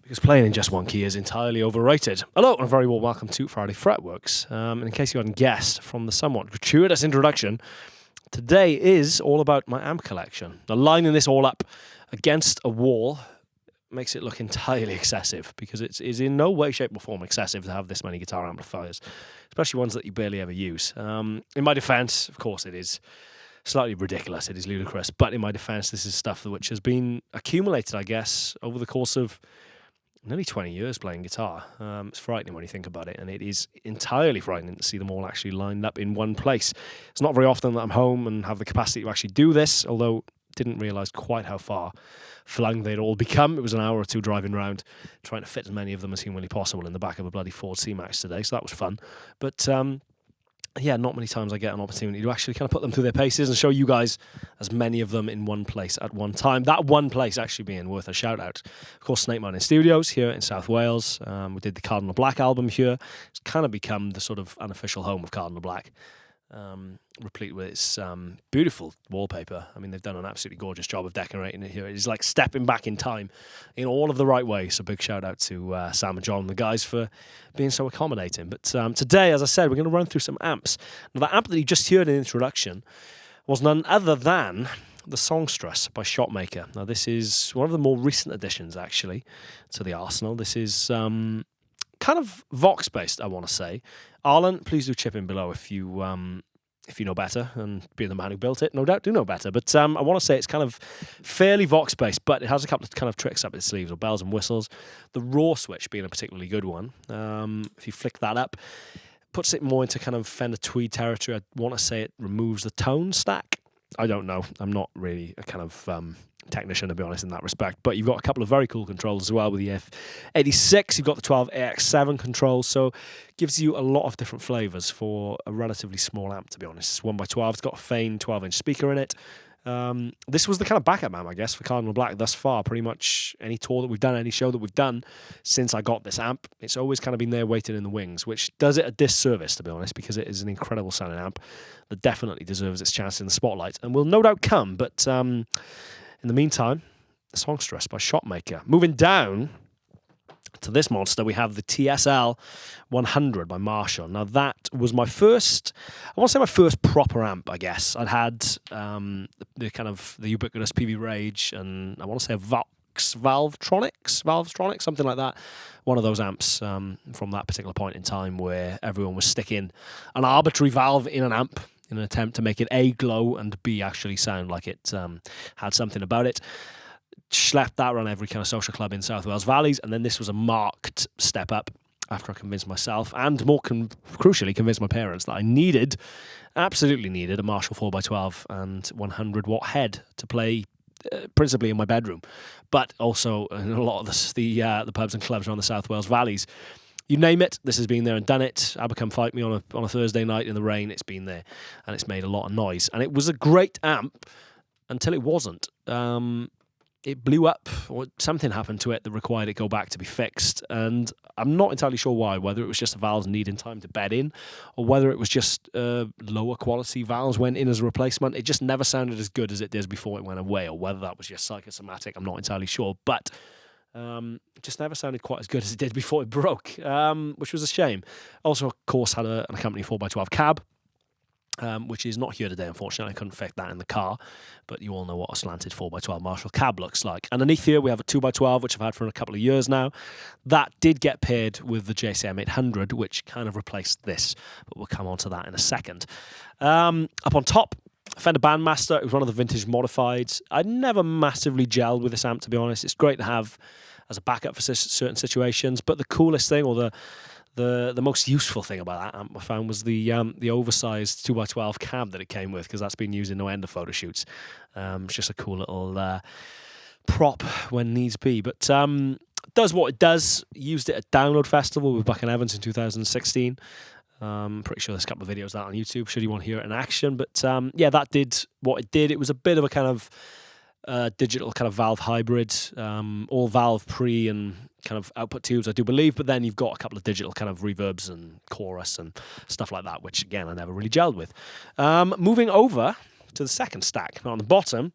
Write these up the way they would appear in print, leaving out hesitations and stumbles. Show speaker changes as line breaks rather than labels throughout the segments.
because playing in just one key is entirely overrated. Hello, and a very warm welcome to Friday Fretworks. And in case you hadn't guessed from the somewhat gratuitous introduction, today is all about my amp collection. Now, lining this all up against a wall makes it look entirely excessive, because it is in no way, shape or form excessive to have this many guitar amplifiers, especially ones that you barely ever use. In my defense, of course, it is slightly ridiculous, it is ludicrous, but in my defense, this is stuff which has been accumulated, I guess, over the course of nearly 20 years playing guitar. It's frightening when you think about it, and it is entirely frightening to see them all actually lined up in one place. It's not very often that I'm home and have the capacity to actually do this, although didn't realise quite how far flung they'd all become. It was an hour or two driving around trying to fit as many of them as humanly possible in the back of a bloody Ford C-Max today, so that was fun. But yeah, not many times I get an opportunity to actually kind of put them through their paces and show you guys as many of them in one place at one time. That one place actually being worth a shout out. Of course, Snake Mountain Studios here in South Wales. We did the Cardinal Black album here. It's kind of become the sort of unofficial home of Cardinal Black, replete with its beautiful wallpaper. I mean, they've done an absolutely gorgeous job of decorating it here. It's like stepping back in time in all of the right ways. So big shout out to Sam and John and the guys for being so accommodating. But today, as I said, we're going to run through some amps. Now, the amp that you just heard in the introduction was none other than the Songstress by Shotmaker. Now, this is one of the more recent additions, actually, to the arsenal. This is kind of Vox-based, I want to say. Arlen, please do chip in below if you know better, and being the man who built it, no doubt do know better. But I want to say it's kind of fairly Vox-based, but it has a couple of kind of tricks up its sleeves, or bells and whistles. The raw switch being a particularly good one. If you flick that up, puts it more into kind of Fender Tweed territory. I want to say it removes the tone stack. I don't know. I'm not really a kind of technician, to be honest, in that respect. But you've got a couple of very cool controls as well with the F86. You've got the 12AX7 controls, so gives you a lot of different flavors for a relatively small amp, to be honest. It's 1x12. It's got a Fane 12-inch speaker in it. This was the kind of backup amp, I guess, for Cardinal Black thus far. Pretty much any tour that we've done, any show that we've done since I got this amp, it's always kind of been there waiting in the wings, which does it a disservice, to be honest, because it is an incredible sounding amp that definitely deserves its chance in the spotlight, and will no doubt come. But in the meantime, the Songstress by Shotmaker. Moving down to this monster, we have the TSL 100 by Marshall. Now, that was my first, I want to say my first proper amp, I guess. I'd had the kind of the ubiquitous PV Rage, and I want to say a Valvetronics, something like that. One of those amps from that particular point in time where everyone was sticking an arbitrary valve in an amp in an attempt to make it A, glow, and B, actually sound like it had something about it. Schlepped that around every kind of social club in South Wales Valleys, and then this was a marked step up after I convinced myself, and more crucially convinced my parents, that I absolutely needed a Marshall 4x12 and 100 watt head to play principally in my bedroom, but also in a lot of the pubs and clubs around the South Wales Valleys. You name it, this has been there and done it. Abercombe Fight Me on a Thursday night in the rain, it's been there, and it's made a lot of noise. And it was a great amp until it wasn't. It blew up, or something happened to it that required it go back to be fixed, and I'm not entirely sure why, whether it was just the valves needing time to bed in, or whether it was just lower quality valves went in as a replacement. It just never sounded as good as it did before it went away, or whether that was just psychosomatic, I'm not entirely sure, but it just never sounded quite as good as it did before it broke, which was a shame. Also, of course, had an accompanying 4x12 cab, which is not here today, unfortunately. I couldn't fit that in the car, but you all know what a slanted 4x12 Marshall cab looks like. Underneath here, we have a 2x12, which I've had for a couple of years now. That did get paired with the JCM 800, which kind of replaced this, but we'll come on to that in a second. Up on top, Fender Bandmaster. It was one of the vintage modifieds. I never massively gelled with this amp, to be honest. It's great to have as a backup for certain situations, but the coolest thing, or the most useful thing about that amp I found, was the oversized 2x12 cab that it came with, because that's been used in no end of photo shoots. It's just a cool little prop when needs be. But does what it does. Used it at Download Festival with Buck and Evans in 2016. Pretty sure there's a couple of videos of that on YouTube, should you want to hear it in action. But yeah, that did what it did. It was a bit of a kind of digital kind of valve hybrid, all valve pre and kind of output tubes, I do believe, but then you've got a couple of digital kind of reverbs and chorus and stuff like that, which again I never really gelled with. Moving over to the second stack. Now on the bottom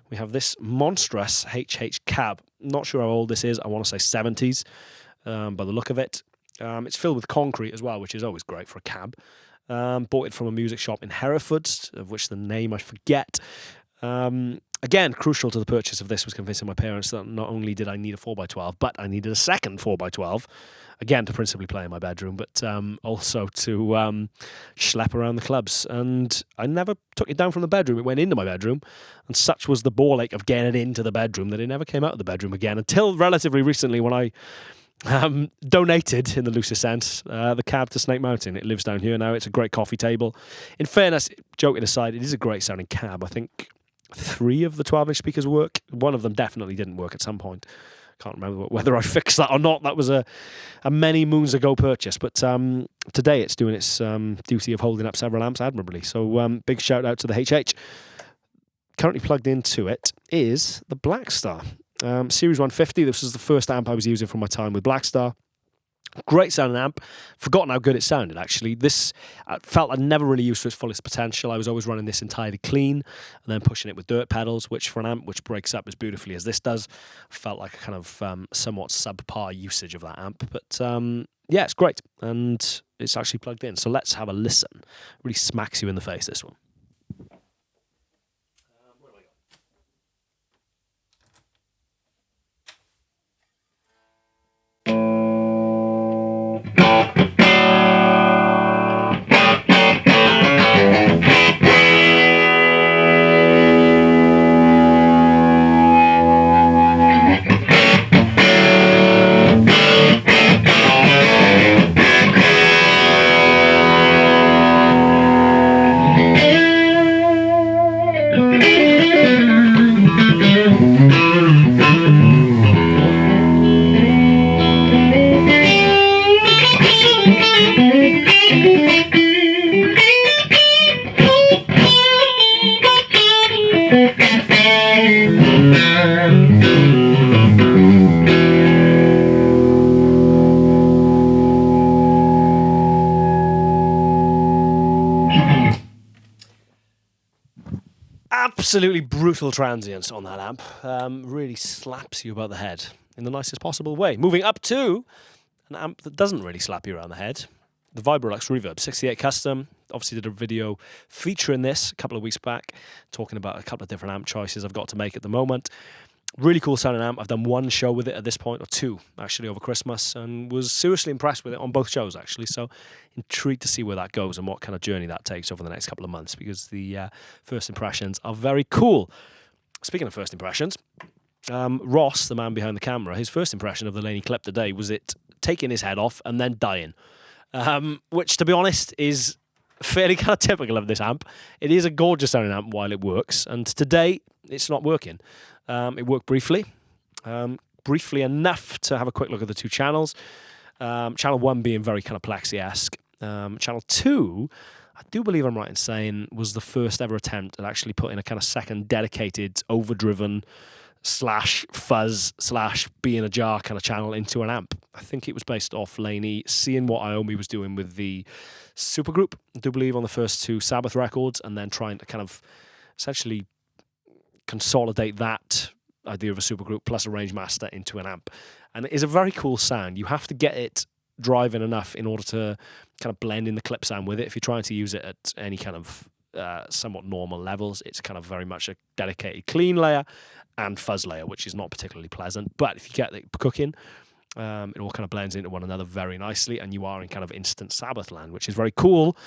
we have this monstrous HH cab. Not sure how old this is. I want to say 70s by the look of it. It's filled with concrete as well, which is always great for a cab. Bought it from a music shop in Hereford, of which the name I forget. Again, crucial to the purchase of this was convincing my parents that not only did I need a 4x12, but I needed a second 4x12, again, to principally play in my bedroom, but also to schlep around the clubs. And I never took it down from the bedroom. It went into my bedroom, and such was the ball ache of getting it into the bedroom that it never came out of the bedroom again until relatively recently when I donated, in the loosest sense, the cab to Snake Mountain. It lives down here now. It's a great coffee table. In fairness, joking aside, it is a great sounding cab. I think 3 of the 12-inch speakers work. One of them definitely didn't work at some point. Can't remember whether I fixed that or not. That was a many moons ago purchase. But today it's doing its duty of holding up several amps admirably. So big shout out to the HH. Currently plugged into it is the Blackstar Series 150. This was the first amp I was using from my time with Blackstar. Great sounding amp. Forgotten how good it sounded, actually. This I felt I'd never really used to its fullest potential. I was always running this entirely clean and then pushing it with dirt pedals, which for an amp which breaks up as beautifully as this does, felt like a kind of somewhat subpar usage of that amp. But yeah, it's great. And it's actually plugged in. So let's have a listen. Really smacks you in the face, this one. Absolutely brutal transients on that amp. Really slaps you about the head in the nicest possible way. Moving up to an amp that doesn't really slap you around the head. The Vibrolux Reverb 68 Custom. Obviously did a video featuring this a couple of weeks back, talking about a couple of different amp choices I've got to make at the moment. Really cool sounding amp. I've done 1 show with it at this point, or 2 actually, over Christmas, and was seriously impressed with it on both shows actually. So intrigued to see where that goes and what kind of journey that takes over the next couple of months, because the first impressions are very cool. Speaking of first impressions, Ross, the man behind the camera, his first impression of the Laney Klipp today was it taking his head off and then dying, which, to be honest, is fairly kind of typical of this amp. It is a gorgeous sounding amp while it works, and today it's not working. It worked briefly enough to have a quick look at the 2 channels. Channel 1 being very kind of Plexi-esque. Channel 2, I do believe I'm right in saying, was the first ever attempt at actually putting a kind of second dedicated, overdriven /fuzz / a jar kind of channel into an amp. I think it was based off Laney seeing what Iommi was doing with the Supergroup, I do believe, on the first 2 Sabbath records, and then trying to kind of essentially consolidate that idea of a supergroup plus a range master into an amp. And it is a very cool sound. You have to get it driving enough in order to kind of blend in the clip sound with it. If you're trying to use it at any kind of somewhat normal levels, it's kind of very much a dedicated clean layer and fuzz layer, which is not particularly pleasant. But if you get it cooking, it all kind of blends into one another very nicely, and you are in kind of instant Sabbath land, which is very cool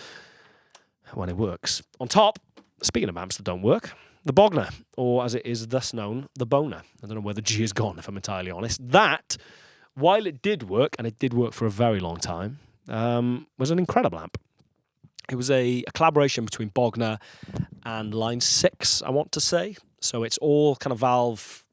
when it works. On top, speaking of amps that don't work, the Bogner, or as it is thus known, the Boner. I don't know where the G is gone, if I'm entirely honest. That, while it did work, and it did work for a very long time, was an incredible amp. It was a collaboration between Bogner and Line 6, I want to say. So it's all kind of Valve,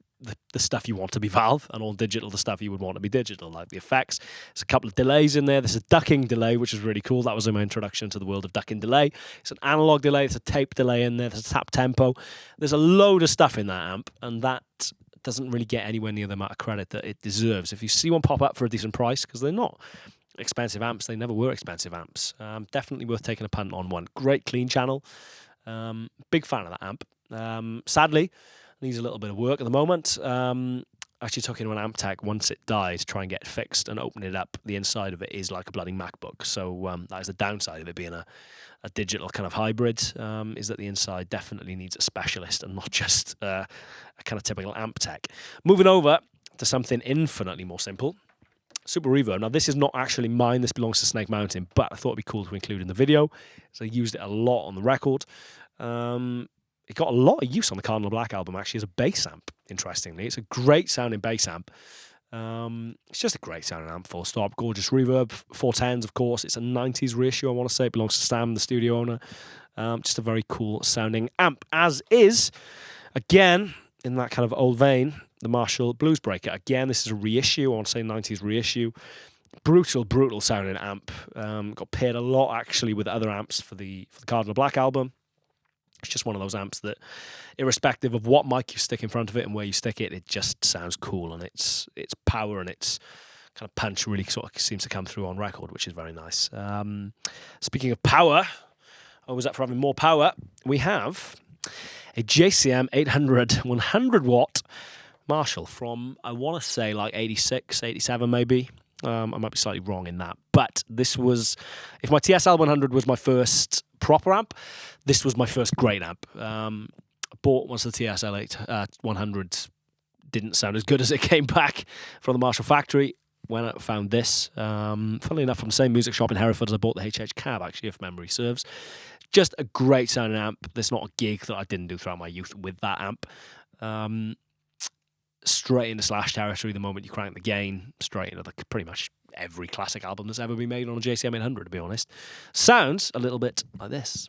the stuff you want to be Valve, and all digital, the stuff you would want to be digital, like the effects. There's a couple of delays in there. There's a ducking delay, which is really cool. That was my introduction to the world of ducking delay. It's an analog delay. There's a tape delay in there. There's a tap tempo. There's a load of stuff in that amp, and that doesn't really get anywhere near the amount of credit that it deserves. If you see one pop up for a decent price, because they're not expensive amps, they never were expensive amps, definitely worth taking a punt on one. Great clean channel. Big fan of that amp. Sadly, Needs a little bit of work at the moment. Actually took it into an amp tech once it died to try and get it fixed and open it up. The inside of it is like a bloody MacBook. So that is the downside of it being a digital kind of hybrid, is that the inside definitely needs a specialist and not just a kind of typical amp tech. Moving over to something infinitely more simple. Super Reverb. Now, this is not actually mine. This belongs to Snake Mountain, but I thought it'd be cool to include in the video. So I used it a lot on the record. It got a lot of use on the Cardinal Black album, actually, as a bass amp, interestingly. It's a great sounding bass amp. It's just a great sounding amp, full stop. Gorgeous reverb, 410s, of course. It's a 90s reissue, I want to say. It belongs to Sam, the studio owner. Just a very cool sounding amp, as is, again, in that kind of old vein, the Marshall Bluesbreaker. Again, this is a reissue, I want to say 90s reissue. Brutal sounding amp. Got paired a lot, actually, with other amps for the Cardinal Black album. It's just one of those amps that, irrespective of what mic you stick in front of it and where you stick it, it just sounds cool, and its power and its kind of punch really sort of seems to come through on record, which is very nice. Speaking of power, always up for having more power, we have a JCM 800 100 watt Marshall from, I want to say, like 86, 87 maybe. I might be slightly wrong in that, but this was, if my TSL 100 was my first proper amp, this was my first great amp. I bought once the TSL 100 didn't sound as good as it came back from the Marshall factory. Went out and found this. Funnily enough, from the same music shop in Hereford as I bought the HH Cab, actually, if memory serves. Just a great sounding amp. There's not a gig that I didn't do throughout my youth with that amp. Straight into Slash territory the moment you crank the gain, straight into pretty much every classic album that's ever been made on a JCM 800, to be honest. Sounds a little bit like this.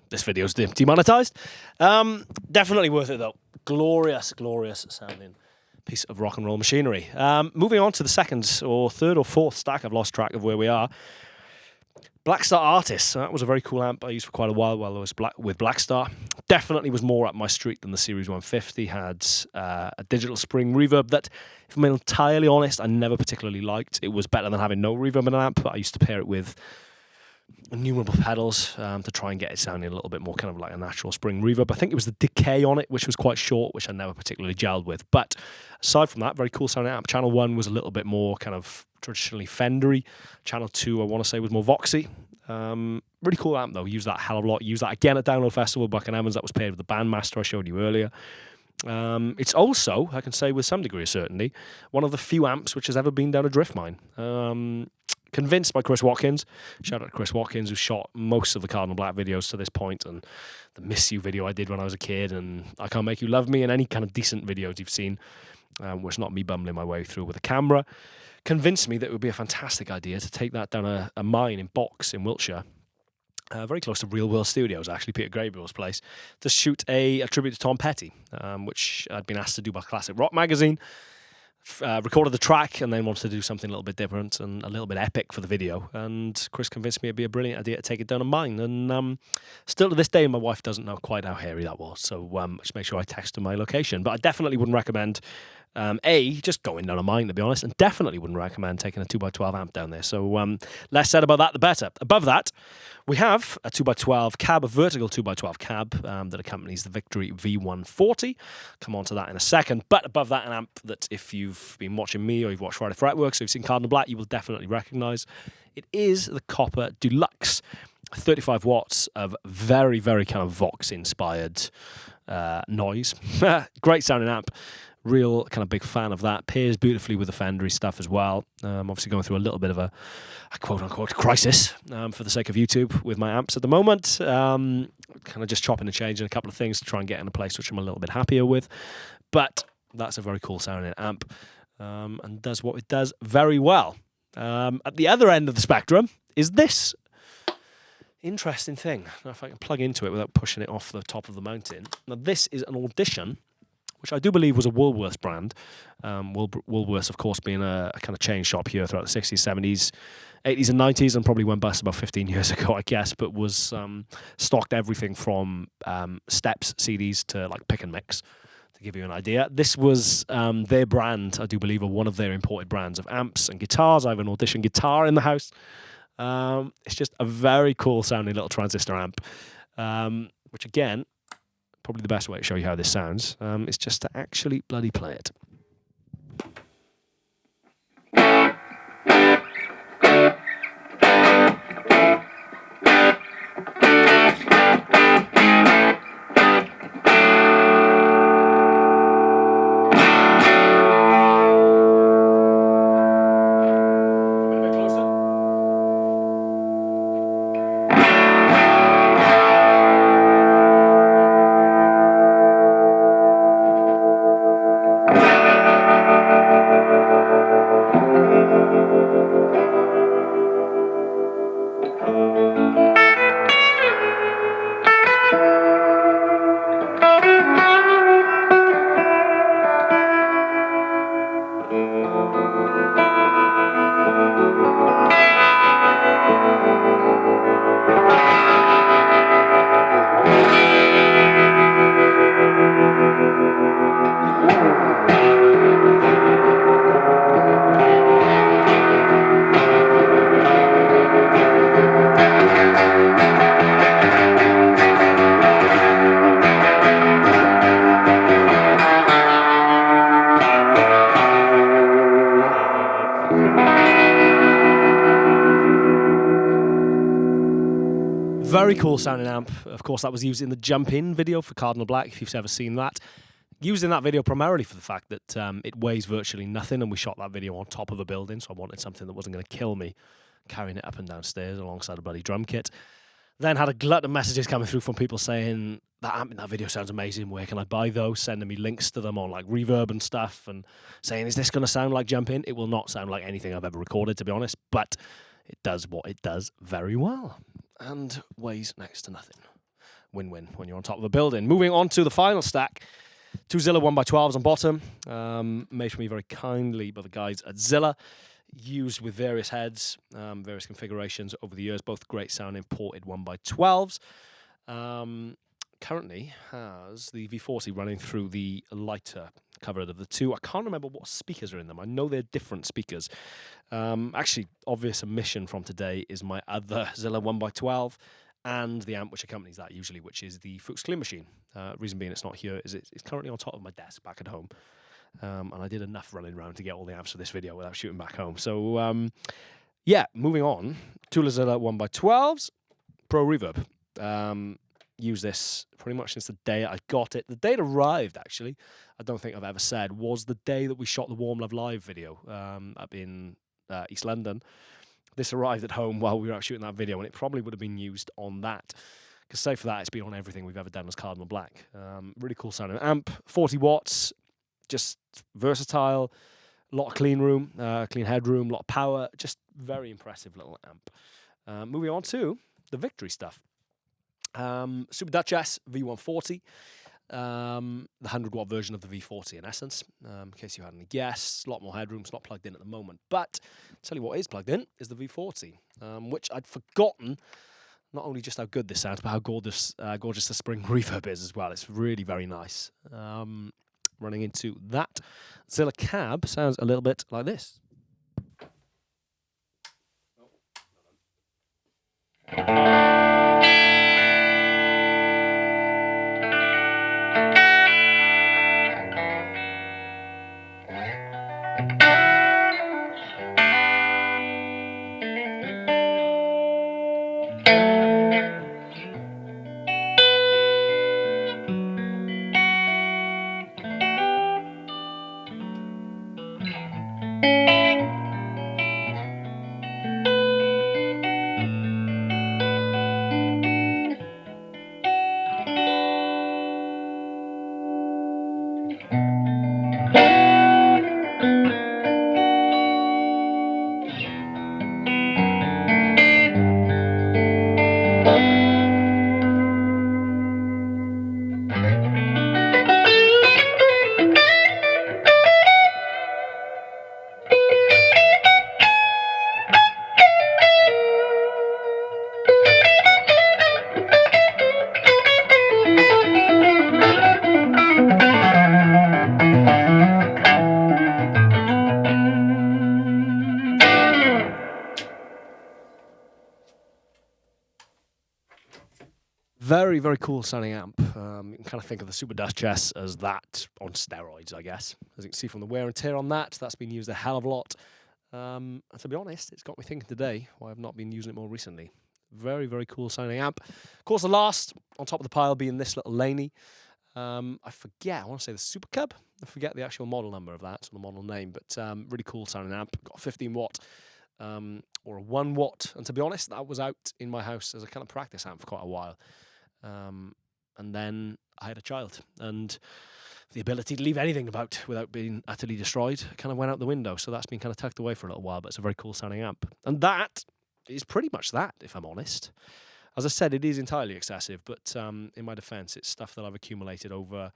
This video's demonetized. Definitely worth it though. Glorious sounding piece of rock and roll machinery. Moving on to the second or third or fourth stack, I've lost track of where we are. Blackstar Artist. That was a very cool amp I used for quite a while I was with Blackstar. Definitely was more up my street than the Series 150. Had a digital spring reverb that, if I'm entirely honest, I never particularly liked. It was better than having no reverb in an amp, but I used to pair it with innumerable pedals to try and get it sounding a little bit more kind of like a natural spring reverb. I think it was the decay on it, which was quite short, which I never particularly gelled with. But aside from that, very cool sounding amp. Channel 1 was a little bit more kind of traditionally Fendery. Channel 2, I want to say, was more Voxy. Really cool amp though. Use that a hell of a lot. Use that again at Download Festival back in Evans. That was paired with the Bandmaster I showed you earlier. It's also, I can say with some degree of certainty, one of the few amps which has ever been down a drift mine. Convinced by Chris Watkins. Shout out to Chris Watkins, who shot most of the Cardinal Black videos to this point, and the Miss You video I did when I was a kid, and I Can't Make You Love Me, and any kind of decent videos you've seen, where it's not me bumbling my way through with a camera. Convinced me that it would be a fantastic idea to take that down a mine in Box in Wiltshire, very close to Real World Studios, actually, Peter Gabriel's place, to shoot a tribute to Tom Petty, which I'd been asked to do by Classic Rock magazine. Recorded the track and then wanted to do something a little bit different and a little bit epic for the video. And Chris convinced me it'd be a brilliant idea to take it down a mine. And still to this day, my wife doesn't know quite how hairy that was. So just make sure I text her my location. But I definitely wouldn't recommend Just going down a mine, to be honest, and definitely wouldn't recommend taking a 2x12 amp down there. So less said about that, the better. Above that, we have a 2x12 cab, a vertical 2x12 cab that accompanies the Victory V140. Come on to that in a second. But above that, an amp that if you've been watching me or you've watched Friday Fretworks or you've seen Cardinal Black, you will definitely recognise. It is the Copper Deluxe. 35 watts of very, very kind of Vox-inspired noise. Great sounding amp. Real kind of big fan of that. Pairs beautifully with the Fendery stuff as well. Obviously going through a little bit of a quote-unquote crisis for the sake of YouTube with my amps at the moment. Kind of just chopping and changing a couple of things to try and get in a place which I'm a little bit happier with. But that's a very cool sounding amp and does what it does very well. At the other end of the spectrum is this interesting thing. I don't know if I can plug into it without pushing it off the top of the mountain. Now, this is an Audition, which I do believe was a Woolworths brand. Woolworths, of course, being a kind of chain shop here throughout the 60s, 70s, 80s and 90s, and probably went bust about 15 years ago, I guess, but was stocked everything from Steps CDs to like Pick and Mix, to give you an idea. This was their brand, I do believe, or one of their imported brands of amps and guitars. I have an Audition guitar in the house. It's just a very cool sounding little transistor amp, which again, probably the best way to show you how this sounds is just to actually bloody play it. Very cool sounding amp. Of course, that was used in the Jump In video for Cardinal Black, if you've ever seen that. Used in that video primarily for the fact that it weighs virtually nothing, and we shot that video on top of a building, so I wanted something that wasn't going to kill me carrying it up and down stairs alongside a bloody drum kit. Then had a glut of messages coming through from people saying, that amp in that video sounds amazing, where can I buy those? Sending me links to them on like Reverb and stuff, and saying, is this going to sound like Jump In? It will not sound like anything I've ever recorded, to be honest, but it does what it does very well. And weighs next to nothing. Win-win when you're on top of a building. Moving on to the final stack. Two Zilla 1x12s on bottom. Made for me very kindly by the guys at Zilla. Used with various heads, various configurations over the years. Both great sound imported 1x12s. Currently has the V40 running through the lighter cover of the two. I can't remember what speakers are in them. I know they're different speakers. Actually, obvious omission from today is my other Zilla 1x12 and the amp which accompanies that usually, which is the Fuchs Clean Machine. Reason being it's not here is it's currently on top of my desk back at home. And I did enough running around to get all the amps for this video without shooting back home. So, yeah, moving on. Two Zilla 1x12s, Pro Reverb. Used this pretty much since the day I got it. The day it arrived, actually, I don't think I've ever said, was the day that we shot the Warm Love Live video up in East London. This arrived at home while we were out shooting that video, and it probably would have been used on that. Because save for that, it's been on everything we've ever done as Cardinal Black. Really cool sounding amp, 40 watts, just versatile, a lot of clean room, clean headroom, a lot of power, just very impressive little amp. Moving on to the Victory stuff. Super Duchess V140, the 100-watt version of the V40 in essence, in case you hadn't guessed. A lot more headroom, it's not plugged in at the moment, but I'll tell you what is plugged in is the V40, which I'd forgotten not only just how good this sounds, but how gorgeous the spring reverb is as well. It's really very nice. running into that Zilla cab sounds a little bit like this. Very, very cool sounding amp. You can kind of think of the Super Dust Chess as that on steroids, I guess. As you can see from the wear and tear on that, that's been used a hell of a lot. And to be honest, it's got me thinking today why I've not been using it more recently. Very, very cool sounding amp. Of course, the last on top of the pile being this little Laney. I forget, I want to say the Supercub. I forget the actual model number of that, or the model name, but really cool sounding amp. Got a 15 watt. Or a 1 watt. And to be honest, that was out in my house as a kind of practice amp for quite a while. And then I had a child, and the ability to leave anything about without being utterly destroyed kind of went out the window. So that's been kind of tucked away for a little while, but it's a very cool sounding amp. And that is pretty much that, if I'm honest. As I said, it is entirely excessive, but in my defense, it's stuff that I've accumulated over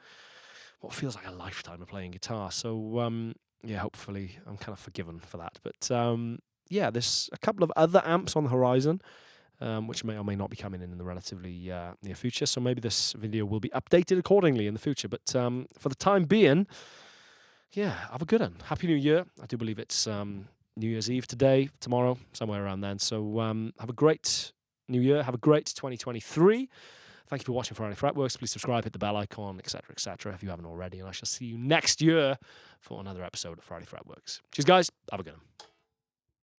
what feels like a lifetime of playing guitar. So, yeah, hopefully I'm kind of forgiven for that. But, yeah, there's a couple of other amps on the horizon, which may or may not be coming in the relatively near future. So maybe this video will be updated accordingly in the future. But for the time being, yeah, have a good one. Happy New Year. I do believe it's New Year's Eve today, tomorrow, somewhere around then. So have a great New Year. Have a great 2023. Thank you for watching Friday Fretworks. Please subscribe, hit the bell icon, etc., if you haven't already. And I shall see you next year for another episode of Friday Fretworks. Cheers, guys. Have a good one.